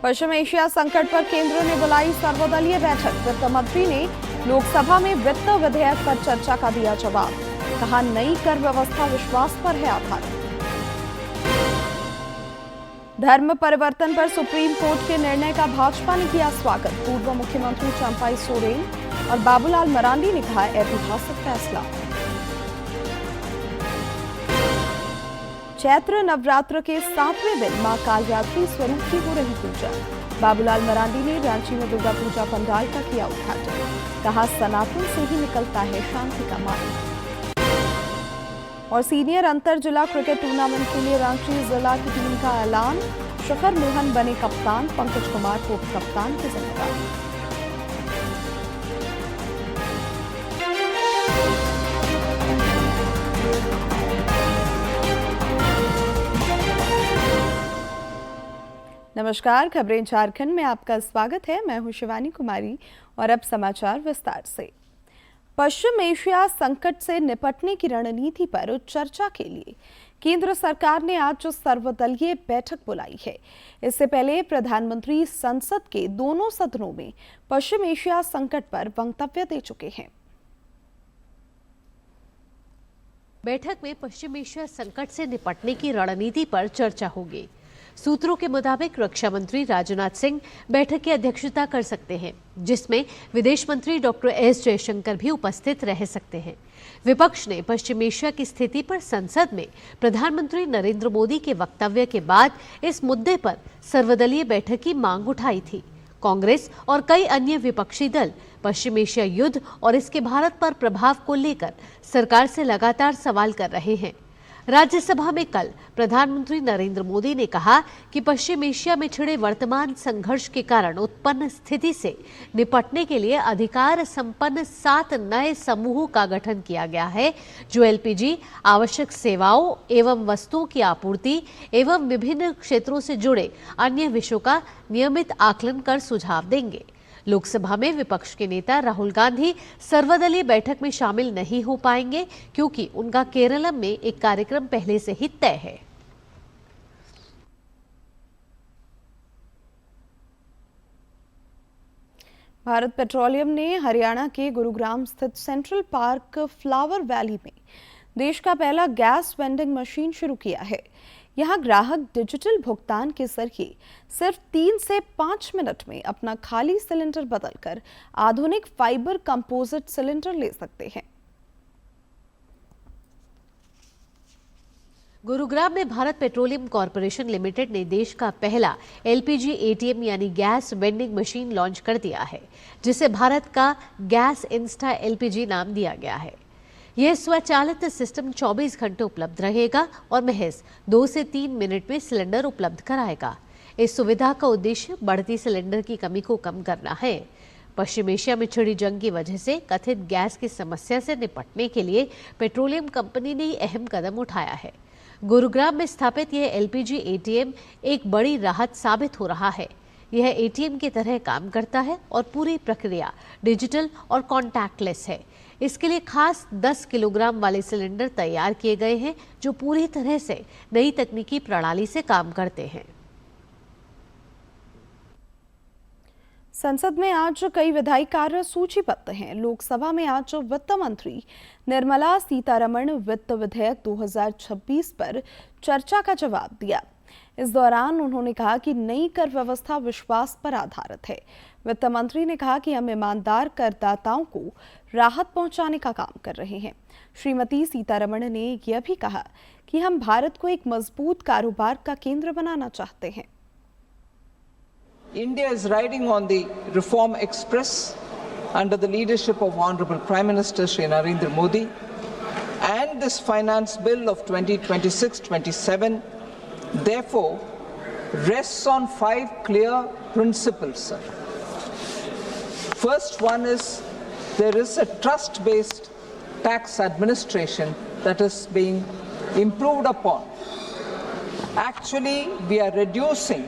पश्चिम Asia संकट पर केंद्र ने बुलाई सर्वदलीय बैठक। वित्त मंत्री ने लोकसभा में वित्त विधेयक पर चर्चा का दिया जवाब। कहा, नई कर व्यवस्था विश्वास पर है आधारित। धर्म परिवर्तन पर सुप्रीम कोर्ट के निर्णय का भाजपा ने किया स्वागत। पूर्व मुख्यमंत्री चंपाई सोरेन और बाबूलाल मरांडी ने कहा, ऐतिहासिक फैसला। चैत्र नवरात्र के 7वें दिन मां कालरात्रि स्वरूप की हो रही पूजा। बाबूलाल मरांडी ने रांची में दुर्गा पूजा पंडाल का किया उद्घाटन। कहा, सनातन से ही निकलता है शांति का मार्ग। और सीनियर अंतर जिला क्रिकेट टूर्नामेंट के लिए रांची जिला की टीम का ऐलान। शिखर मोहन बने कप्तान, पंकज कुमार को कप्तान की जिम्मेदारी। नमस्कार, खबरें झारखंड में आपका स्वागत है। मैं हूं शिवानी कुमारी और अब समाचार विस्तार से। पश्चिम एशिया संकट से निपटने की रणनीति पर चर्चा के लिए केंद्र सरकार ने आज सर्वदलीय बैठक बुलाई है। इससे पहले प्रधानमंत्री संसद के दोनों सदनों में पश्चिम एशिया संकट पर वक्तव्य दे चुके हैं। बैठक में पश्चिम एशिया संकट से निपटने की रणनीति पर चर्चा होगी। सूत्रों के मुताबिक रक्षा मंत्री राजनाथ सिंह बैठक की अध्यक्षता कर सकते हैं, जिसमें विदेश मंत्री डॉक्टर एस जयशंकर भी उपस्थित रह सकते हैं। विपक्ष ने पश्चिम एशिया की स्थिति पर संसद में प्रधानमंत्री नरेंद्र मोदी के वक्तव्य के बाद इस मुद्दे पर सर्वदलीय बैठक की मांग उठाई थी। कांग्रेस और कई अन्य विपक्षी दल पश्चिम एशिया युद्ध और इसके भारत पर प्रभाव को लेकर सरकार से लगातार सवाल कर रहे हैं। राज्यसभा में कल प्रधानमंत्री नरेंद्र मोदी ने कहा कि पश्चिम एशिया में छिड़े वर्तमान संघर्ष के कारण उत्पन्न स्थिति से निपटने के लिए अधिकार संपन्न 7 नए समूहों का गठन किया गया है, जो एलपीजी, आवश्यक सेवाओं एवं वस्तुओं की आपूर्ति एवं विभिन्न क्षेत्रों से जुड़े अन्य विषयों का नियमित आकलन कर सुझाव देंगे। लोकसभा में विपक्ष के नेता राहुल गांधी सर्वदलीय बैठक में शामिल नहीं हो पाएंगे, क्योंकि उनका केरलम में एक कार्यक्रम पहले से ही तय है। भारत पेट्रोलियम ने हरियाणा के गुरुग्राम स्थित सेंट्रल पार्क फ्लावर वैली में देश का पहला गैस वेंडिंग मशीन शुरू किया है। यहां ग्राहक डिजिटल भुगतान के जरिए सिर्फ 3 से 5 मिनट में अपना खाली सिलेंडर बदलकर आधुनिक फाइबर कंपोजिट सिलेंडर ले सकते हैं। गुरुग्राम में भारत पेट्रोलियम कॉरपोरेशन लिमिटेड ने देश का पहला एलपीजी एटीएम यानी गैस वेंडिंग मशीन लॉन्च कर दिया है, जिसे भारत का गैस इंस्टा एलपीजी नाम दिया गया है। यह स्वचालित सिस्टम 24 घंटे उपलब्ध रहेगा और महज 2 से 3 मिनट में सिलेंडर उपलब्ध कराएगा। इस सुविधा का उद्देश्य बढ़ती सिलेंडर की कमी को कम करना है। पश्चिम एशिया में छिड़ी जंग की वजह से कथित गैस की समस्या से निपटने के लिए पेट्रोलियम कंपनी ने अहम कदम उठाया है। गुरुग्राम में स्थापित यह एलपीजी एटीएम एक बड़ी राहत साबित हो रहा है। यह एटीएम की तरह काम करता है और पूरी प्रक्रिया डिजिटल और कॉन्टैक्टलेस है। इसके लिए खास 10 किलोग्राम वाले सिलेंडर तैयार किए गए हैं, जो पूरी तरह से नई तकनीकी प्रणाली से काम करते हैं। संसद में आज कई विधायी कार्य सूचीबद्ध हैं। लोकसभा में आज वित्त मंत्री निर्मला सीतारमण वित्त विधेयक 2026 पर चर्चा का जवाब दिया। इस दौरान उन्होंने कहा कि नई कर व्यवस्था विश्वास पर आधारित है। वित्त मंत्री ने कहा कि हम ईमानदार करदाताओं को राहत पहुंचाने का काम कर रहे हैं। श्रीमती सीतारमण ने यह भी कहा कि हम भारत को एक मजबूत कारोबार का केंद्र बनाना चाहते हैं। India is riding on the reform express under the leadership of Honorable Prime Minister Shri Narendra Modi, and this finance bill of 2026-27 therefore rests on 5 clear principles, sir. First one is there is a trust-based tax administration that is being improved upon. Actually, we are reducing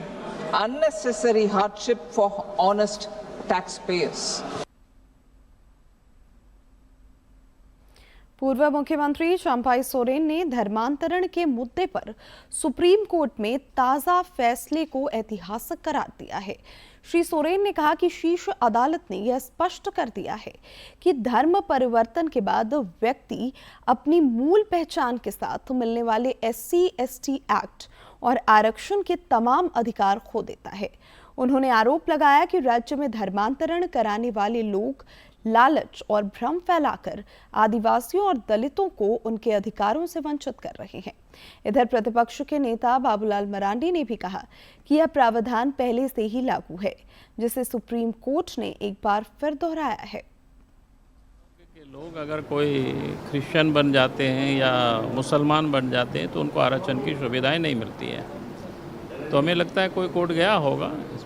unnecessary hardship for honest taxpayers. पूर्व मुख्यमंत्री चंपाई सोरेन ने धर्मांतरण के मुद्दे पर supreme court में ताजा फैसले को ऐतिहासिक करार दिया है। श्री सोरेन ने कहा कि शीर्ष अदालत ने यह स्पष्ट कर दिया है कि धर्म परिवर्तन के बाद व्यक्ति अपनी मूल पहचान के साथ मिलने वाले SC/ST एक्ट और आरक्षण के तमाम अधिकार खो देता है। उन्होंने आरोप लगाया कि राज्य में धर्मांतरण कराने वाले लोग लालच और भ्रम फैलाकर आदिवासियों और दलितों को उनके अधिकारों से वंचित कर रहे हैं। इधर प्रतिपक्ष के नेता बाबूलाल मरांडी ने भी कहा कि यह प्रावधान पहले से ही लागू है, जिसे सुप्रीम कोर्ट ने एक बार फिर दोहराया है। लोग अगर कोई क्रिश्चियन बन जाते हैं या मुसलमान बन जाते हैं तो उनको आरक्षण की सुविधाएं नहीं मिलती है। तो हमें लगता है कोई कोर्ट गया होगा इस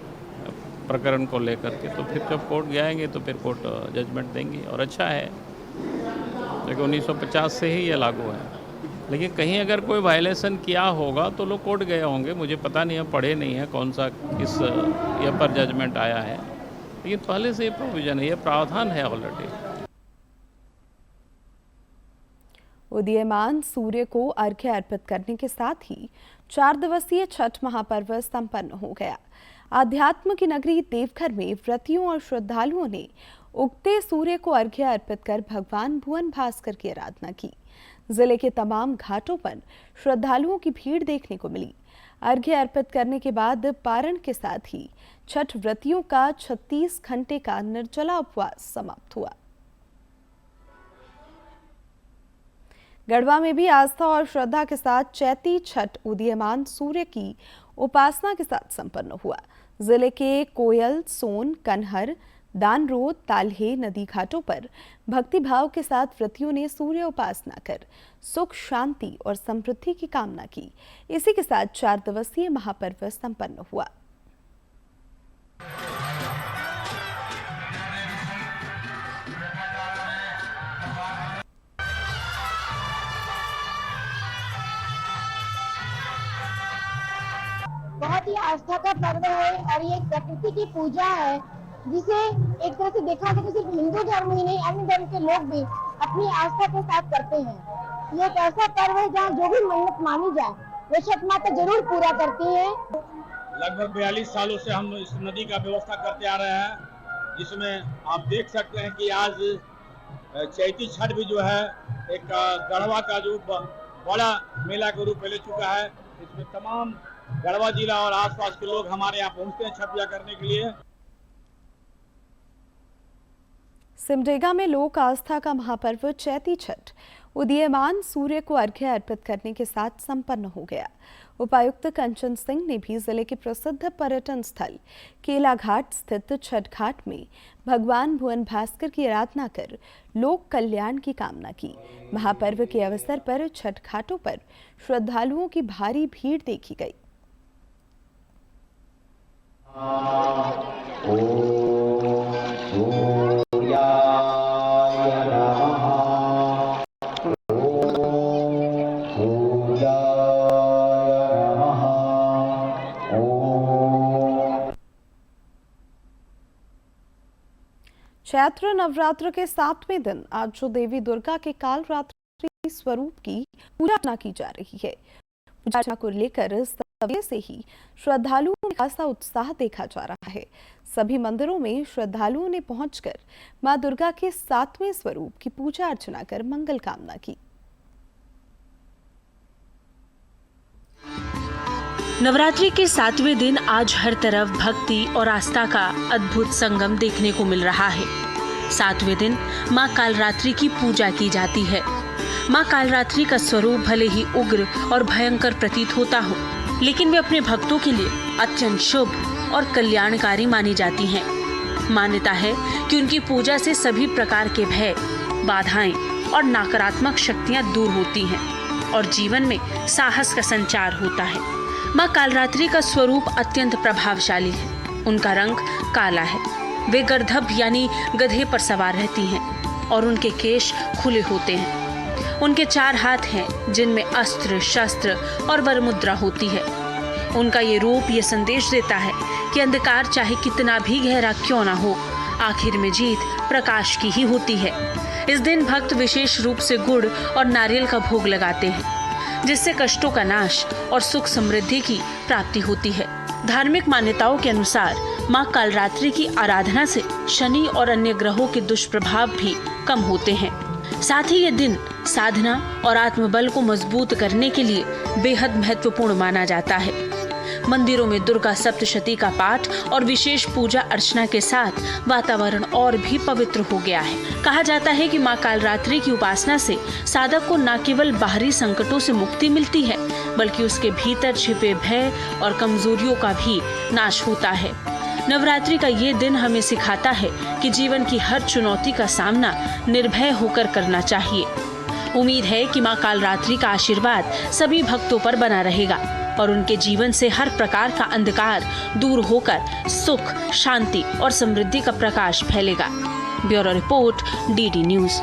प्रकरण को लेकर के, तो फिर जब कोर्ट जाएंगे तो फिर कोर्ट जजमेंट देंगी और अच्छा है, क्योंकि 1950 से ही ये लागू है। लेकिन कहीं अगर कोई वायलेशन किया होगा तो लोग कोर्ट गए होंगे, मुझे पता नहीं है, पढ़े नहीं है कौन सा किस ये पर जजमेंट आया है, लेकिन पहले से ये प्रोविजन है, ये प्रावधान है ऑलरेडी। उदीयमान सूर्य को अर्घ्य अर्पित करने के साथ ही 4 दिवसीय छठ महापर्व संपन्न हो गया। आध्यात्म की नगरी देवघर में व्रतियों और श्रद्धालुओं ने उगते सूर्य को अर्घ्य अर्पित कर भगवान भुवन भास्कर की आराधना की। जिले के तमाम घाटों पर श्रद्धालुओं की भीड़ देखने को मिली। अर्घ्य अर्पित करने के बाद पारण के साथ ही छठ व्रतियों का 36 घंटे का निर्जला उपवास समाप्त हुआ। गढ़वा में भी आस्था और श्रद्धा के साथ चैती छठ उदीयमान सूर्य की उपासना के साथ संपन्न हुआ। जिले के कोयल, सोन, कन्हर, दानरोद, ताल्हे नदी घाटों पर भक्तिभाव के साथ व्रतियों ने सूर्य उपासना कर सुख, शांति और समृद्धि की कामना की। इसी के साथ 4 दिवसीय महापर्व संपन्न हुआ। बहुत ही आस्था का पर्व है और ये प्रकृति की पूजा है, जिसे एक तरह से देखा जाए तो सिर्फ हिंदू धर्म ही नहीं, अन्य धर्म के लोग भी अपनी आस्था के साथ करते हैं। ये एक ऐसा पर्व है जहाँ जो भी मन्नत मानी जाए वो छठ माता जरूर पूरा करती है। लगभग 42 सालों से हम इस नदी का व्यवस्था करते आ रहे हैं, जिसमें आप देख सकते हैं कि आज चैती छठ भी जो है एक गढ़वा का जो बड़ा मेला के रूप में ले चुका है। इसमें तमाम गढ़वा जिला और आसपास के लोग हमारे यहाँ पहुँचते हैं छठ पूजा करने के लिए। सिमडेगा में लोक आस्था का महापर्व चैती छठ उदीयमान सूर्य को अर्घ्य अर्पित करने के साथ संपन्न हो गया। उपायुक्त कंचन सिंह ने भी जिले के प्रसिद्ध पर्यटन स्थल केला घाट स्थित छठ घाट में भगवान भुवन भास्कर की आराधना कर लोक कल्याण की कामना की। महापर्व के अवसर पर छठ घाटों पर श्रद्धालुओं की भारी भीड़ देखी गई। चैत्र नवरात्र के 7वें दिन आज जो देवी दुर्गा के कालरात्रि स्वरूप की पूजा अर्चना की जा रही है, पूजा अर्चना को लेकर सवेरे से ही श्रद्धालुओं में खासा उत्साह देखा जा रहा है। सभी मंदिरों में श्रद्धालुओं ने पहुंचकर मां दुर्गा के 7वें स्वरूप की पूजा अर्चना कर मंगल कामना की। नवरात्रि के 7वें दिन आज हर तरफ भक्ति और आस्था का अद्भुत संगम देखने को मिल रहा है। 7वें दिन मां कालरात्रि की पूजा की जाती है। मां कालरात्रि का स्वरूप भले ही उग्र और भयंकर प्रतीत होता हो, लेकिन वे अपने भक्तों के लिए अत्यंत शुभ और कल्याणकारी मानी जाती हैं। मान्यता है कि उनकी पूजा से सभी प्रकार के भय, बाधाएं और नकारात्मक शक्तियां दूर होती हैं और जीवन में साहस का संचार होता है। मां कालरात्रि का स्वरूप अत्यंत प्रभावशाली है। उनका रंग काला है। वे गर्दभ यानी गधे पर सवार रहती हैं और उनके केश खुले होते हैं। उनके 4 हाथ हैं जिनमें अस्त्र, शस्त्र और वरमुद्रा होती है। उनका ये रूप ये संदेश देता है कि अंधकार चाहे कितना भी गहरा क्यों ना हो, आखिर में जीत प्रकाश की ही होती है। इस दिन भक्त विशेष रूप से गुड़ और नारियल का भोग लगाते हैं, जिससे कष्टों का नाश और सुख समृद्धि की प्राप्ति होती है। धार्मिक मान्यताओं के अनुसार मां कालरात्रि की आराधना से शनि और अन्य ग्रहों के दुष्प्रभाव भी कम होते हैं। साथ ही ये दिन साधना और आत्मबल को मजबूत करने के लिए बेहद महत्वपूर्ण माना जाता है। मंदिरों में दुर्गा सप्तशती का पाठ और विशेष पूजा अर्चना के साथ वातावरण और भी पवित्र हो गया है। कहा जाता है कि मां कालरात्रि की उपासना से साधक को न केवल बाहरी संकटों से मुक्ति मिलती है, बल्कि उसके भीतर छिपे भय और कमजोरियों का भी नाश होता है। नवरात्रि का ये दिन हमें सिखाता है कि जीवन की हर चुनौती का सामना निर्भय होकर करना चाहिए। उम्मीद है कि मां कालरात्रि का आशीर्वाद सभी भक्तों पर बना रहेगा और उनके जीवन से हर प्रकार का अंधकार दूर होकर सुख, शांति और समृद्धि का प्रकाश फैलेगा। Bureau report, DD news.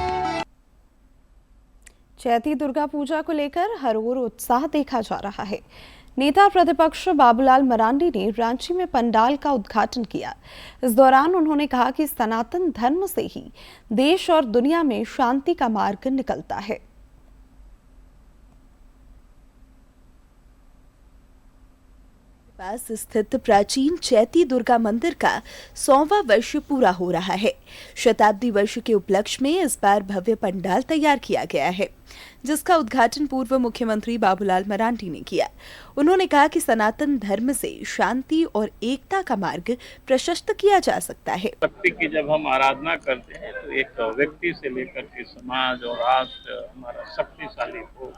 Chaiti Durga Puja को लेकर हर ओर उत्साह देखा जा रहा है। नेता प्रतिपक्ष बाबूलाल मरांडी ने रांची में पंडाल का उद्घाटन किया। इस दौरान उन्होंने कहा कि सनातन धर्म से ही देश और दुनिया में शांति का मार्ग निकलता है। पास स्थित प्राचीन चैती दुर्गा मंदिर का 100वां वर्ष पूरा हो रहा है। शताब्दी वर्ष के उपलक्ष्य में इस बार भव्य पंडाल तैयार किया गया है, जिसका उद्घाटन पूर्व मुख्यमंत्री बाबूलाल मरांडी ने किया। उन्होंने कहा कि सनातन धर्म से शांति और एकता का मार्ग प्रशस्त किया जा सकता है। शक्ति की जब हम आराधना करते हैं तो एक व्यक्ति से लेकर के समाज और राष्ट्र हमारा शक्तिशाली हो।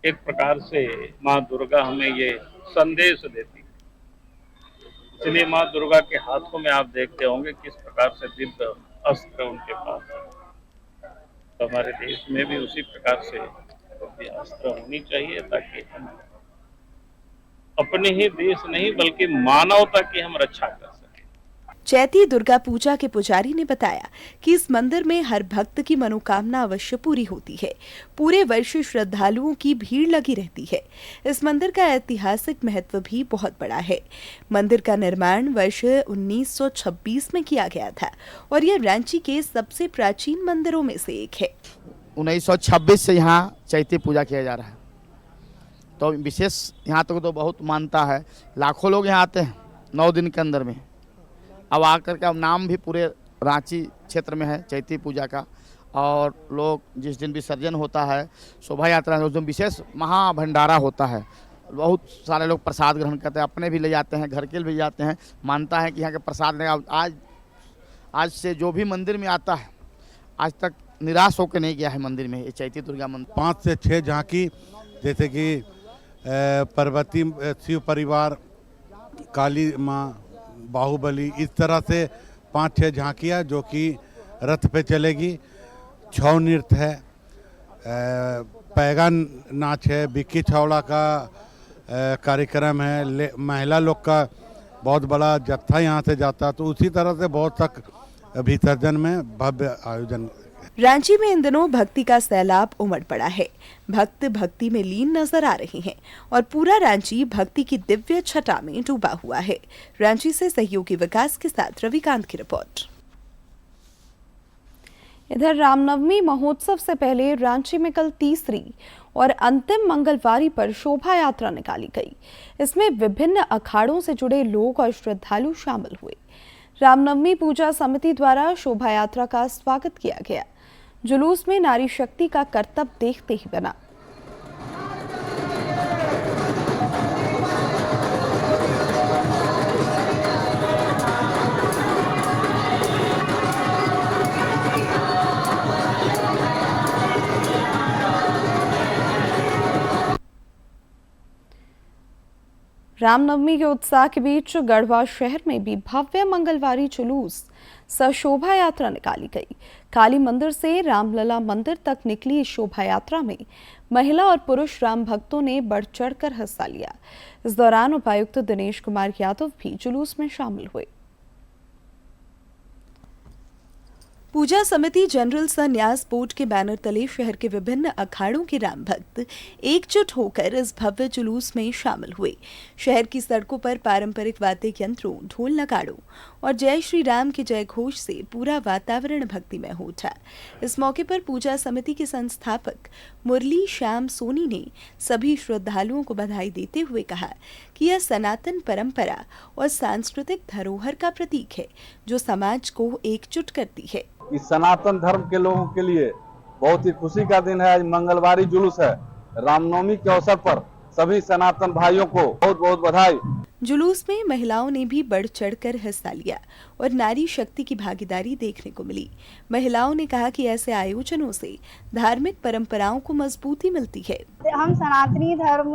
एक प्रकार से माँ दुर्गा हमें ये संदेश देती है। इसलिए माँ दुर्गा के हाथों में आप देखते होंगे किस प्रकार से दिव्य अस्त्र उनके पास है। तो हमारे देश में भी उसी प्रकार से अस्त्र होनी चाहिए, ताकि हम अपने ही देश नहीं बल्कि मानवता की हम रक्षा कर सकें। चैती दुर्गा पूजा के पुजारी ने बताया कि इस मंदिर में हर भक्त की मनोकामना अवश्य पूरी होती है। पूरे वर्ष श्रद्धालुओं की भीड़ लगी रहती है। इस मंदिर का ऐतिहासिक महत्व भी बहुत बड़ा है। मंदिर का निर्माण वर्ष 1926 में किया गया था और यह रांची के सबसे प्राचीन मंदिरों में से एक है। 1926 से यहाँ चैती पूजा किया जा रहा है, तो विशेष यहाँ तक तो बहुत मानता है। लाखों लोग यहाँ आते हैं 9 दिन के अंदर में। अब आकर के अब नाम भी पूरे रांची क्षेत्र में है चैती पूजा का। और लोग जिस दिन विसर्जन होता है, शोभा यात्रा, उस दिन विशेष महाभंडारा होता है। बहुत सारे लोग प्रसाद ग्रहण करते हैं, अपने भी ले जाते हैं, घर के भी जाते हैं। मानता है कि यहाँ के प्रसाद आज से जो भी मंदिर में आता है, आज तक निराश होकर नहीं गया है मंदिर में। ये चैती दुर्गा मंदिर 5 से 6 झांकी, जैसे कि पार्वती शिव परिवार, काली माँ, बाहुबली, इस तरह से 5-6 झांकियाँ जो कि रथ पे चलेगी। छौ नृत्य है, पैगा नाच है, बिक्की छावड़ा का कार्यक्रम है, महिला लोग का बहुत बड़ा जत्था यहाँ से जाता। तो उसी तरह से बहुत तक विसर्जन में भव्य आयोजन। रांची में इन दिनों भक्ति का सैलाब उमड़ पड़ा है। भक्त भक्ति में लीन नजर आ रहे हैं और पूरा रांची भक्ति की दिव्य छटा में डूबा हुआ है। रांची से सहयोगी विकास के साथ रविकांत की रिपोर्ट। इधर रामनवमी महोत्सव से पहले रांची में कल तीसरी और अंतिम मंगलवारी पर शोभा यात्रा निकाली गई। इसमें विभिन्न अखाड़ों से जुड़े लोग और श्रद्धालु शामिल हुए। रामनवमी पूजा समिति द्वारा शोभा यात्रा का स्वागत किया गया। जुलूस में नारी शक्ति का करतब देखते ही बना। रामनवमी के उत्साह के बीच गढ़वा शहर में भी भव्य मंगलवारी जुलूस शोभा यात्रा निकाली गई। काली मंदिर से रामलला मंदिर तक निकली इस शोभा यात्रा में महिला और पुरुष राम भक्तों ने बढ़ चढ़कर हिस्सा लिया। इस दौरान उपायुक्त दिनेश कुमार यादव भी जुलूस में शामिल हुए। पूजा समिति जनरल संन्यास बोर्ड के बैनर तले शहर के विभिन्न अखाड़ों के राम भक्त एकजुट होकर इस भव्य जुलूस में शामिल हुए। शहर की सड़कों पर पारंपरिक वाद्य यंत्रों, ढोल नगाड़ों और जय श्री राम के जय घोष से पूरा वातावरण भक्तिमय हो उठा। इस मौके पर पूजा समिति के संस्थापक मुरली श्याम सोनी ने सभी श्रद्धालुओं को बधाई देते हुए कहा कि यह सनातन परंपरा और सांस्कृतिक धरोहर का प्रतीक है जो समाज को एकजुट करती है। इस सनातन धर्म के लोगों के लिए बहुत ही खुशी का दिन है। आज मंगलवारी जुलूस है। रामनवमी के अवसर पर सभी सनातन भाइयों को बहुत बहुत बधाई। जुलूस में महिलाओं ने भी बढ़ चढ़कर हिस्सा लिया और नारी शक्ति की भागीदारी देखने को मिली। महिलाओं ने कहा कि ऐसे आयोजनों से धार्मिक परंपराओं को मजबूती मिलती है। हम सनातनी धर्म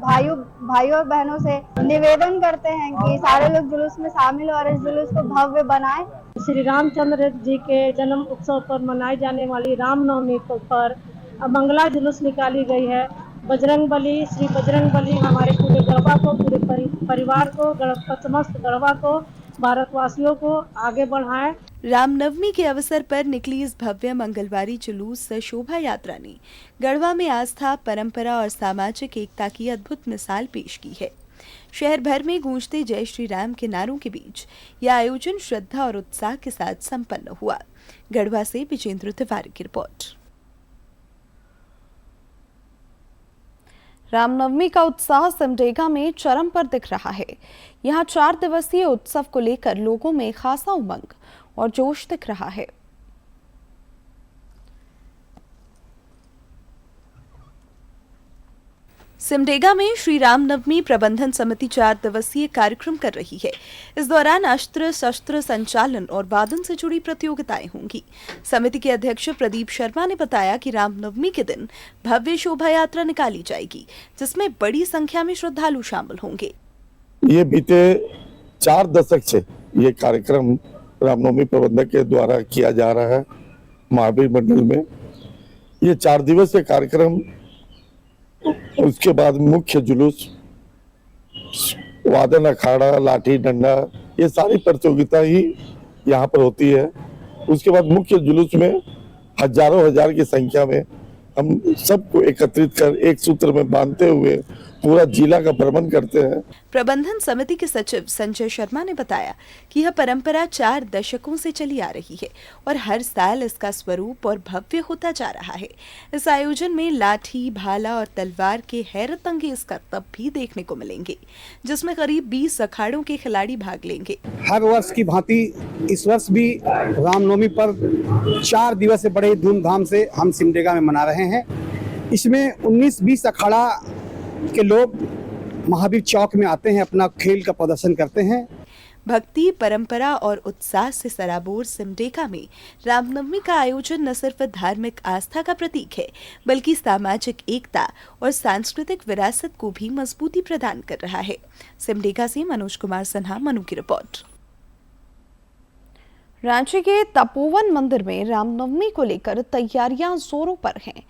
भाइयों और बहनों से निवेदन करते हैं कि सारे लोग जुलूस में शामिल और इस जुलूस को भव्य बनाएं। श्री रामचंद्र जी के जन्म उत्सव पर मनाई जाने वाली रामनवमी पर मंगला जुलूस निकाली गई है। बजरंगबली, श्री बजरंगबली हमारे पूरे गढ़वा को, पूरे परिवार को, समस्त गढ़वा को, भारतवासियों को आगे बढ़ाएं। रामनवमी के अवसर पर निकली इस भव्य मंगलवारी जुलूस शोभा यात्रा ने गढ़वा में आस्था, परंपरा और सामाजिक एकता की अद्भुत मिसाल पेश की है। शहर भर में गूंजते जय श्री राम के नारों के बीच यह आयोजन श्रद्धा और उत्साह के साथ संपन्न हुआ। गढ़वा से विजेंद्र तिवारी की रिपोर्ट। रामनवमी का उत्साह सिमडेगा में चरम पर दिख रहा है। यहाँ 4 दिवसीय उत्सव को लेकर लोगों में खासा उमंग और जोश दिख रहा है। सिमडेगा में श्री रामनवमी प्रबंधन समिति 4 दिवसीय कार्यक्रम कर रही है। इस दौरान अस्त्र शस्त्र संचालन और वादन से जुड़ी प्रतियोगिताएं होंगी। समिति के अध्यक्ष प्रदीप शर्मा ने बताया कि रामनवमी के दिन भव्य शोभा यात्रा निकाली जाएगी, जिसमें बड़ी संख्या में श्रद्धालु शामिल होंगे। ये बीते 4 दशक से ये कार्यक्रम रामनवमी प्रबंधक के द्वारा किया जा रहा है। महावीर मंडल में ये 4 दिवसीय कार्यक्रम, उसके बाद मुख्य जुलूस, वादन अखाड़ा, लाठी डंडा, ये सारी प्रतियोगिता ही यहाँ पर होती है। उसके बाद मुख्य जुलूस में हजारों हजार की संख्या में हम सबको एकत्रित कर एक सूत्र में बांधते हुए पूरा जिला का भ्रमण करते हैं। प्रबंधन समिति के सचिव संजय शर्मा ने बताया कि यह परंपरा 4 दशकों से चली आ रही है और हर साल इसका स्वरूप और भव्य होता जा रहा है। इस आयोजन में लाठी, भाला और तलवार के हैरत अंगेज करतब भी देखने को मिलेंगे, जिसमें करीब 20 अखाड़ों के खिलाड़ी भाग लेंगे। हर वर्ष की भांति इस वर्ष भी रामनवमी पर 4 दिवस से बड़े धूमधाम से हम सिमडेगा में मना रहे हैं। इसमें 19-20 अखाड़ा के लोग महावीर चौक में आते हैं, अपना खेल का प्रदर्शन करते हैं। भक्ति, परंपरा और उत्साह से सराबोर सिमडेगा में रामनवमी का आयोजन न सिर्फ धार्मिक आस्था का प्रतीक है, बल्कि सामाजिक एकता और सांस्कृतिक विरासत को भी मजबूती प्रदान कर रहा है। सिमडेगा से मनोज कुमार सिन्हा, मनु की रिपोर्ट। रांची के तपोवन मंदिर में रामनवमी को लेकर तैयारियां जोरों पर हैं।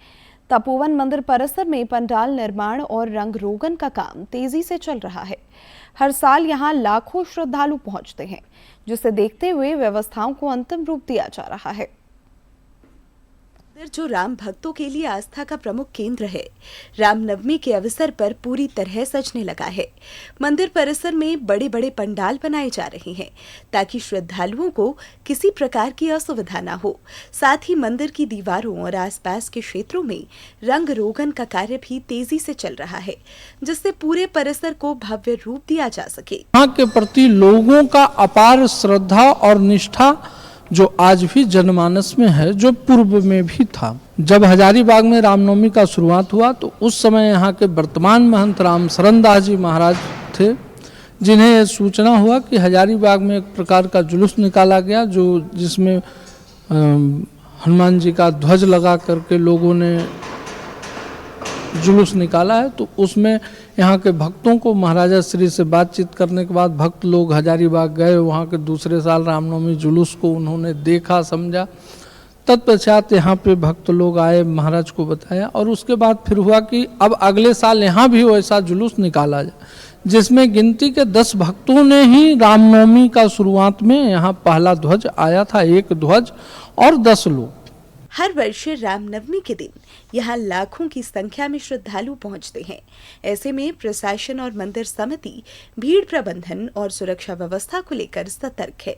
तपोवन मंदिर परिसर में पंडाल निर्माण और रंग रोगन का काम तेजी से चल रहा है। हर साल यहां लाखों श्रद्धालु पहुंचते हैं, जिसे देखते हुए व्यवस्थाओं को अंतिम रूप दिया जा रहा है। जो राम भक्तों के लिए आस्था का प्रमुख केंद्र है, रामनवमी के अवसर पर पूरी तरह सजने लगा है। मंदिर परिसर में बड़े बड़े पंडाल बनाए जा रहे हैं ताकि श्रद्धालुओं को किसी प्रकार की असुविधा न हो। साथ ही मंदिर की दीवारों और आसपास के क्षेत्रों में रंग रोगन का कार्य भी तेजी से चल रहा है, जिससे पूरे परिसर को भव्य रूप दिया जा सके। यहाँ के प्रति लोगों का अपार श्रद्धा और निष्ठा जो आज भी जनमानस में है, जो पूर्व में भी था। जब हजारीबाग में रामनवमी का शुरुआत हुआ तो उस समय यहाँ के वर्तमान महंत राम शरण दास जी महाराज थे, जिन्हें यह सूचना हुआ कि हजारीबाग में एक प्रकार का जुलूस निकाला गया, जिसमें हनुमान जी का ध्वज लगा करके लोगों ने जुलूस निकाला है। तो उसमें यहाँ के भक्तों को महाराजा श्री से बातचीत करने के बाद भक्त लोग हजारीबाग गए। वहाँ के दूसरे साल रामनवमी जुलूस को उन्होंने देखा, समझा। तत्पश्चात यहाँ पे भक्त लोग आए, महाराज को बताया और उसके बाद फिर हुआ कि अब अगले साल यहाँ भी वैसा जुलूस निकाला जाए, जिसमें गिनती के 10 भक्तों ने ही रामनवमी का शुरुआत में यहाँ पहला ध्वज आया था, एक ध्वज और 10 लोग। हर वर्ष रामनवमी के दिन यहाँ लाखों की संख्या में श्रद्धालु पहुँचते हैं। ऐसे में प्रशासन और मंदिर समिति भीड़ प्रबंधन और सुरक्षा व्यवस्था को लेकर सतर्क है।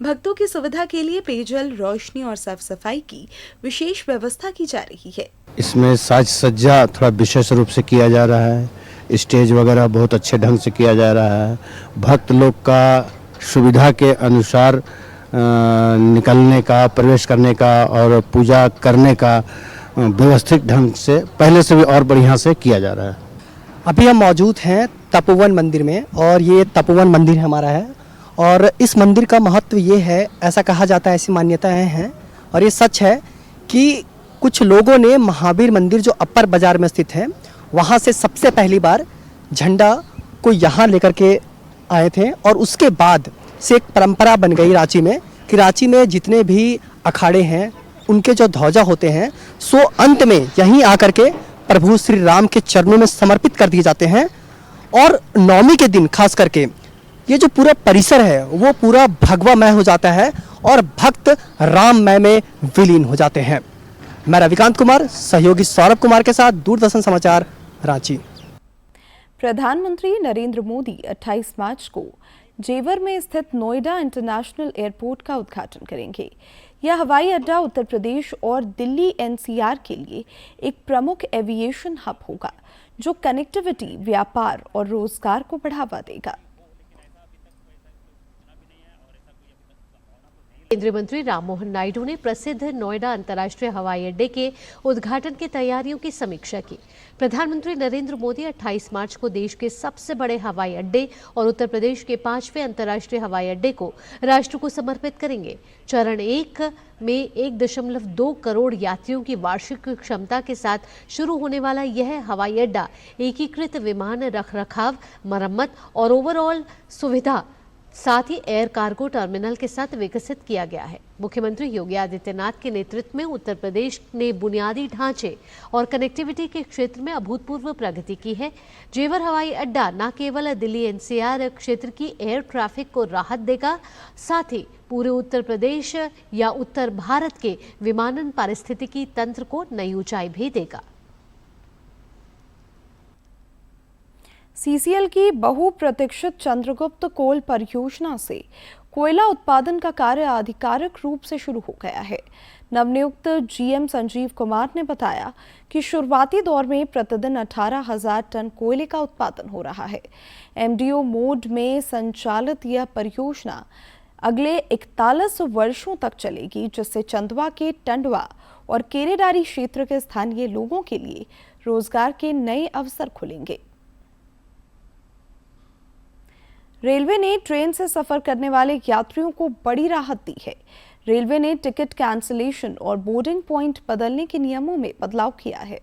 भक्तों की सुविधा के लिए पेयजल, रोशनी और साफ सफाई की विशेष व्यवस्था की जा रही है। इसमें साज सज्जा थोड़ा विशेष रूप से किया जा रहा है, स्टेज वगैरह बहुत अच्छे ढंग से किया जा रहा है। भक्त लोग का सुविधा के अनुसार निकलने का, प्रवेश करने का और पूजा करने का व्यवस्थित ढंग से पहले से भी और बढ़िया से किया जा रहा है। अभी हम मौजूद हैं तपोवन मंदिर में और ये तपोवन मंदिर हमारा है और इस मंदिर का महत्व ये है, ऐसा कहा जाता है, ऐसी मान्यताएं हैं और ये सच है कि कुछ लोगों ने महावीर मंदिर जो अपर बाजार में स्थित है वहाँ से सबसे पहली बार झंडा को यहाँ लेकर के आए थे और उसके बाद से एक परंपरा बन गई रांची में कि रांची में जितने भी अखाड़े हैं उनके जो ध्वजा होते हैं सो अंत में यहीं आकर के प्रभु श्री राम के चरणों में समर्पित कर दिए जाते हैं और नवमी के दिन खास करके ये जो पूरा परिसर है वो पूरा भगवामय हो जाता है और भक्त राममय में विलीन हो जाते हैं। मैं रविकांत कुमार, सहयोगी सौरभ कुमार के साथ, दूरदर्शन समाचार, रांची। प्रधानमंत्री नरेंद्र मोदी 28 मार्च को जेवर में स्थित नोएडा इंटरनेशनल एयरपोर्ट का उद्घाटन करेंगे। यह हवाई अड्डा उत्तर प्रदेश और दिल्ली एनसीआर के लिए एक प्रमुख एविएशन हब होगा, जो कनेक्टिविटी, व्यापार और रोजगार को बढ़ावा देगा। केंद्रीय मंत्री राममोहन नायडू ने प्रसिद्ध नोएडा अंतर्राष्ट्रीय हवाई अड्डे के उद्घाटन की तैयारियों की समीक्षा की। प्रधानमंत्री नरेंद्र मोदी 28 मार्च को देश के सबसे बड़े हवाई अड्डे और उत्तर प्रदेश के 5वें अंतर्राष्ट्रीय हवाई अड्डे को राष्ट्र को समर्पित करेंगे। चरण 1 में 1.2 करोड़ यात्रियों की वार्षिक क्षमता के साथ शुरू होने वाला यह हवाई अड्डा एकीकृत विमान रखरखाव, मरम्मत और ओवरऑल सुविधा, साथ ही एयर कार्गो टर्मिनल के साथ विकसित किया गया है। मुख्यमंत्री योगी आदित्यनाथ के नेतृत्व में उत्तर प्रदेश ने बुनियादी ढांचे और कनेक्टिविटी के क्षेत्र में अभूतपूर्व प्रगति की है। जेवर हवाई अड्डा न केवल दिल्ली एनसीआर क्षेत्र की एयर ट्रैफिक को राहत देगा, साथ ही पूरे उत्तर प्रदेश या उत्तर भारत के विमानन पारिस्थितिकी तंत्र को नई ऊंचाई भी देगा। सीसीएल की बहुप्रतीक्षित चंद्रगुप्त कोल परियोजना से कोयला उत्पादन का कार्य आधिकारिक रूप से शुरू हो गया है। नवनियुक्त जीएम संजीव कुमार ने बताया कि शुरुआती दौर में प्रतिदिन 18,000 टन कोयले का उत्पादन हो रहा है। एमडीओ मोड में संचालित यह परियोजना अगले 41 वर्षों तक चलेगी, जिससे चंदवा के टंडवा और केरेडारी क्षेत्र के स्थानीय लोगों के लिए रोजगार के नए अवसर खुलेंगे। रेलवे ने ट्रेन से सफर करने वाले यात्रियों को बड़ी राहत दी है। रेलवे ने टिकट कैंसिलेशन और बोर्डिंग पॉइंट बदलने के नियमों में बदलाव किया है।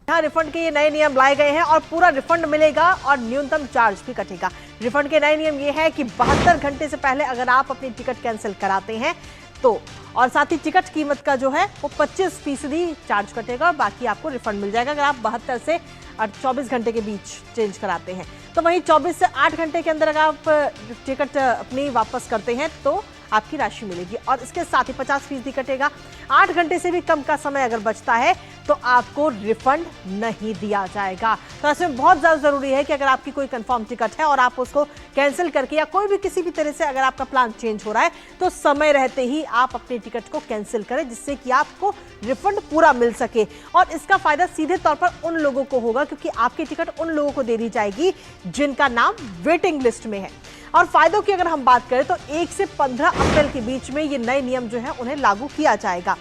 यहाँ रिफंड के ये नए नियम लाए गए हैं और पूरा रिफंड मिलेगा और न्यूनतम चार्ज भी कटेगा। रिफंड के नए नियम ये है कि 72 घंटे से पहले अगर आप अपनी टिकट कैंसिल कराते हैं तो, और साथ ही टिकट कीमत का जो है वो 25% चार्ज कटेगा और बाकी आपको रिफंड मिल जाएगा अगर आप 72 से 24 घंटे के बीच चेंज कराते हैं। तो वहीं 24 से 8 घंटे के अंदर अगर आप टिकट अपनी वापस करते हैं तो आपकी राशि मिलेगी और इसके साथ ही 50% कटेगा। 8 घंटे से भी कम का समय अगर बचता है तो आपको रिफंड नहीं दिया जाएगा। तो ऐसे में बहुत ज़्यादा ज़रूरी है कि अगर आपकी कोई कंफर्म टिकट है और आप उसको कैंसिल करके या कोई भी किसी भी तरह से अगर आपका प्लान चेंज हो रहा है तो समय रहते ही आप अपनी टिकट को कैंसिल करें, जिससे कि आपको रिफंड पूरा मिल सके। और इसका फायदा सीधे तौर पर उन लोगों को होगा क्योंकि आपकी टिकट उन लोगों को दे दी जाएगी जिनका नाम वेटिंग लिस्ट में है। और फायदों की अगर हम बात करें तो 1 से 15 अप्रैल के बीच में ये नए नियम जो है उन्हें लागू किया जाएगा।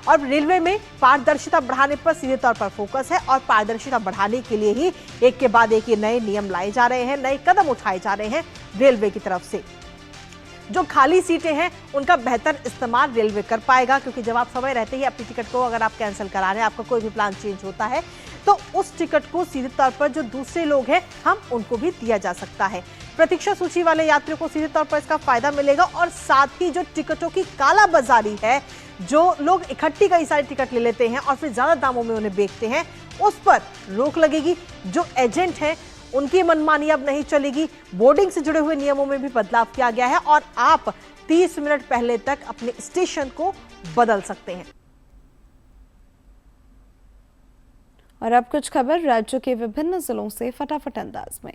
और रेलवे में पारदर्शिता बढ़ाने पर सीधे तौर पर फोकस है और पारदर्शिता बढ़ाने के लिए ही एक के बाद एक ये नए नियम लाए जा रहे हैं, नए कदम उठाए जा रहे हैं रेलवे की तरफ से। जो खाली सीटें हैं उनका बेहतर इस्तेमाल रेलवे कर पाएगा क्योंकि जब आप समय रहते ही अपनी टिकट को अगर आप कैंसिल करा रहे हैं, आपका कोई भी प्लान चेंज होता है तो उस टिकट को सीधे तौर पर जो दूसरे लोग हैं हम उनको भी दिया जा सकता है। प्रतीक्षा सूची वाले यात्रियों को सीधे तौर पर इसका फायदा मिलेगा और साथ ही जो टिकटों की कालाबाजारी है, जो लोग इकट्ठी कई सारी टिकट ले लेते हैं और फिर ज्यादा दामों में उन्हें बेचते हैं, उस पर रोक लगेगी। जो एजेंट हैं उनकी मनमानी अब नहीं चलेगी। बोर्डिंग से जुड़े हुए नियमों में भी बदलाव किया गया है और आप 30 मिनट पहले तक अपने स्टेशन को बदल सकते हैं। और अब कुछ खबर राज्य के विभिन्न जिलों से फटाफट अंदाज में।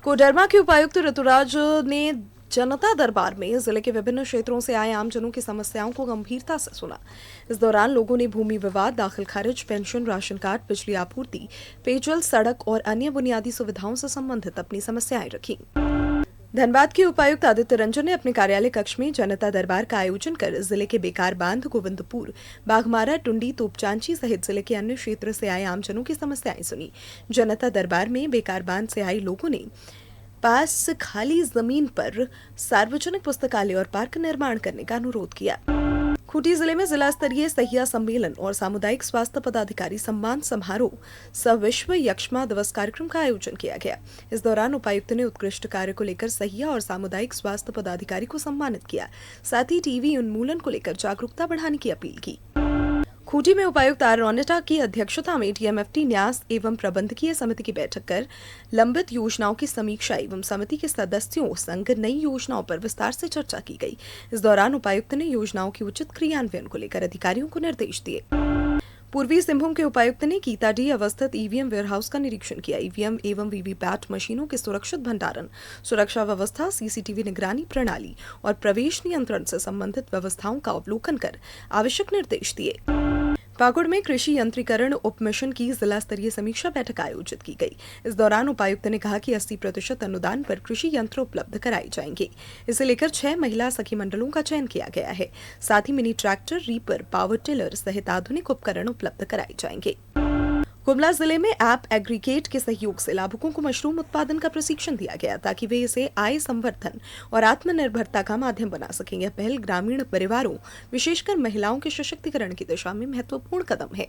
कोडरमा के उपायुक्त ऋतुराज ने जनता दरबार में जिले के विभिन्न क्षेत्रों से आए आमजनों की समस्याओं को गंभीरता से सुना। इस दौरान लोगों ने भूमि विवाद, दाखिल खारिज, पेंशन, राशन कार्ड, बिजली आपूर्ति, पेयजल, सड़क और अन्य बुनियादी सुविधाओं से संबंधित अपनी समस्याएं रखी। धनबाद के उपायुक्त आदित्य रंजन ने अपने कार्यालय कक्ष में जनता दरबार का आयोजन कर जिले के बेकार बांध, गोविंदपुर, बाघमारा, टुंडी, तोपचांची सहित जिले के अन्य क्षेत्र से आए आमजनों की समस्याएं सुनी। जनता दरबार में बेकार बांध से आए लोगों ने पास खाली जमीन पर सार्वजनिक पुस्तकालय और पार्क निर्माण करने का अनुरोध किया। खूंटी जिले में जिला स्तरीय सहिया सम्मेलन और सामुदायिक स्वास्थ्य पदाधिकारी सम्मान समारोह सह विश्व यक्ष्मा दिवस कार्यक्रम का आयोजन किया गया। इस दौरान उपायुक्त ने उत्कृष्ट कार्य को लेकर सहिया और सामुदायिक स्वास्थ्य पदाधिकारी को सम्मानित किया। साथ ही टीबी उन्मूलन को लेकर जागरूकता बढ़ाने की अपील की। खूंटी में उपायुक्त आर रोनेटा की अध्यक्षता में डीएमएफटी न्यास एवं प्रबंधकीय समिति की बैठक कर लंबित योजनाओं की समीक्षा एवं समिति के सदस्यों संग नई योजनाओं पर विस्तार से चर्चा की गई। इस दौरान उपायुक्त ने योजनाओं की उचित क्रियान्वयन को लेकर अधिकारियों को निर्देश दिए। पूर्वी सिंहभूम के उपायुक्त ने कीताडी अवस्थित ईवीएम वेयरहाउस का निरीक्षण किया। ईवीएम एवं वीवीपैट मशीनों के सुरक्षित भंडारण, सुरक्षा व्यवस्था, सीसीटीवी निगरानी प्रणाली और प्रवेश नियंत्रण से संबंधित व्यवस्थाओं का अवलोकन कर आवश्यक निर्देश दिए। पाकुड़ में कृषि यंत्रीकरण उपमिशन की जिला स्तरीय समीक्षा बैठक आयोजित की गई। इस दौरान उपायुक्त ने कहा कि 80% अनुदान पर कृषि यंत्र उपलब्ध कराए जाएंगे। इसे लेकर 6 महिला सखी मंडलों का चयन किया गया है। साथ ही mini tractor, reaper, power tiller सहित आधुनिक उपकरण उपलब्ध कराए जाएंगे। गुमला जिले में ऐप एग्रीगेट के सहयोग से लाभुकों को मशरूम उत्पादन का प्रशिक्षण दिया गया ताकि वे इसे आय संवर्धन और आत्मनिर्भरता का माध्यम बना सकें। यह पहल ग्रामीण परिवारों, विशेषकर महिलाओं के सशक्तिकरण की दिशा में महत्वपूर्ण कदम है।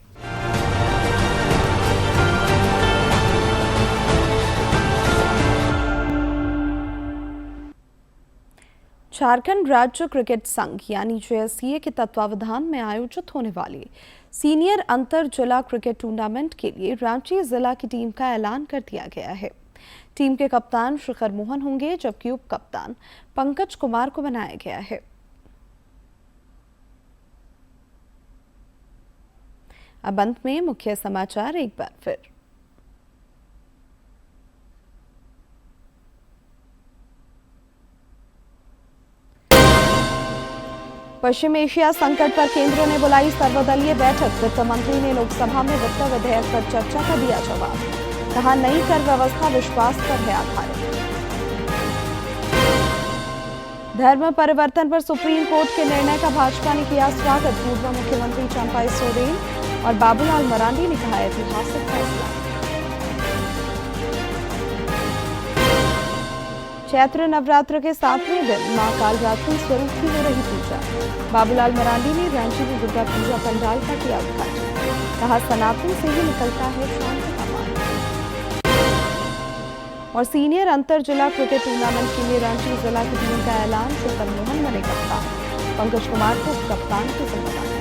झारखंड राज्य क्रिकेट संघ यानी जेएससीए के तत्वावधान में आयोजित होने वाले सीनियर अंतर जिला क्रिकेट टूर्नामेंट के लिए रांची जिला की टीम का ऐलान कर दिया गया है। टीम के कप्तान शिखर मोहन होंगे, जबकि उप कप्तान पंकज कुमार को बनाया गया है। अब अंत में मुख्य समाचार एक बार फिर। पश्चिम एशिया संकट पर केंद्र ने बुलाई सर्वदलीय बैठक। वित्त मंत्री ने लोकसभा में वित्त विधेयक पर चर्चा का दिया जवाब। कहा, नई कर व्यवस्था विश्वास पर है आधारित। धर्म परिवर्तन पर सुप्रीम कोर्ट के निर्णय का भाजपा ने किया स्वागत। पूर्व मुख्यमंत्री चंपाई सोरेन और बाबूलाल मरांडी ने कहा, ऐतिहासिक फैसला। चैत्र नवरात्र के 7वें दिन मां कालरात्रि स्वरूप की हो रही पूजा। बाबूलाल मरांडी ने रांची में दुर्गा पूजा पंडाल का किया उद्घाटन। कहा, सनातन से ही निकलता है शांति का मार्ग। और सीनियर अंतर जिला क्रिकेट टूर्नामेंट के लिए रांची जिला की टीम का ऐलान। शिखर मोहन बने कप्तान, पंकज कुमार को कप्तान की जिम्मेदारी।